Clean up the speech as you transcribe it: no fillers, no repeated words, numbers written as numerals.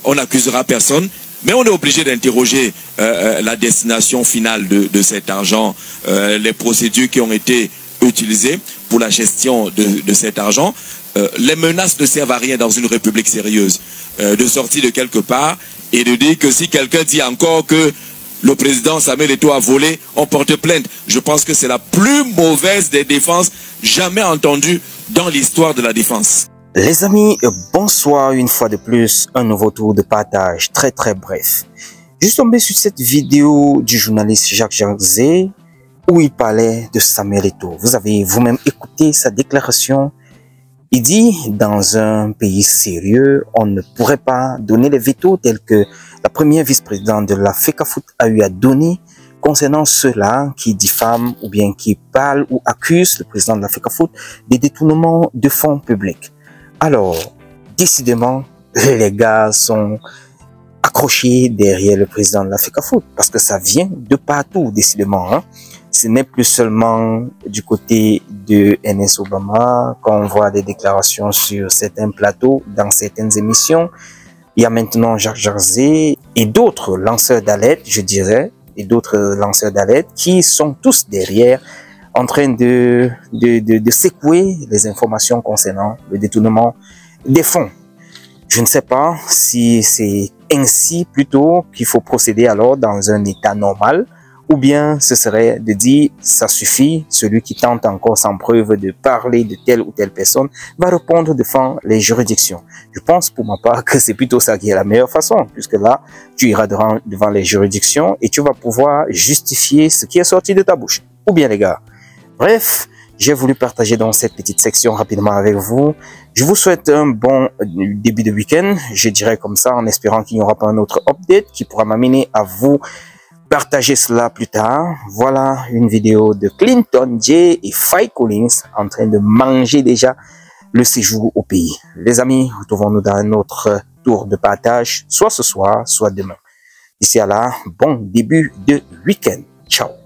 On n'accusera personne, mais on est obligé d'interroger la destination finale de cet argent, les procédures qui ont été utilisées pour la gestion de cet argent. Les menaces ne servent à rien dans une république sérieuse. De sortir de quelque part et de dire que si quelqu'un dit encore que le président Samuel Eto'o a volé, on porte plainte. Je pense que c'est la plus mauvaise des défenses jamais entendue dans l'histoire de la défense. Les amis, bonsoir une fois de plus, un nouveau tour de partage très bref. Je suis tombé sur cette vidéo du journaliste Jacques Jarzé où il parlait de Samuel Eto'o. Vous avez vous-même écouté sa déclaration. Il dit, dans un pays sérieux, on ne pourrait pas donner les vétos tels que la première vice-présidente de la FECAFOOT a eu à donner concernant ceux-là qui diffament ou bien qui parlent ou accusent le président de la FECAFOOT des détournements de fonds publics. Alors, décidément, les gars sont accrochés derrière le président de la FECAFOOT parce que ça vient de partout, décidément. Hein. Ce n'est plus seulement du côté de NS Obama qu'on voit des déclarations sur certains plateaux, dans certaines émissions. Il y a maintenant Jacques Jarzé et d'autres lanceurs d'alerte, je dirais, et d'autres lanceurs d'alerte qui sont tous derrière en train de secouer les informations concernant le détournement des fonds. Je ne sais pas si c'est ainsi plutôt qu'il faut procéder alors dans un état normal, ou bien ce serait de dire ça suffit, celui qui tente encore sans preuve de parler de telle ou telle personne va répondre devant les juridictions. Je pense pour ma part que c'est plutôt ça qui est la meilleure façon, puisque là tu iras devant les juridictions et tu vas pouvoir justifier ce qui est sorti de ta bouche. Ou bien les gars. Bref, j'ai voulu partager dans cette petite section rapidement avec vous. Je vous souhaite un bon début de week-end, je dirais comme ça, en espérant qu'il n'y aura pas un autre update qui pourra m'amener à vous partager cela plus tard. Voilà une vidéo de Clinton J et Faye Collins en train de manger déjà le séjour au pays. Les amis, retrouvons-nous dans un autre tour de partage, soit ce soir, soit demain. D'ici à là, bon début de week-end. Ciao.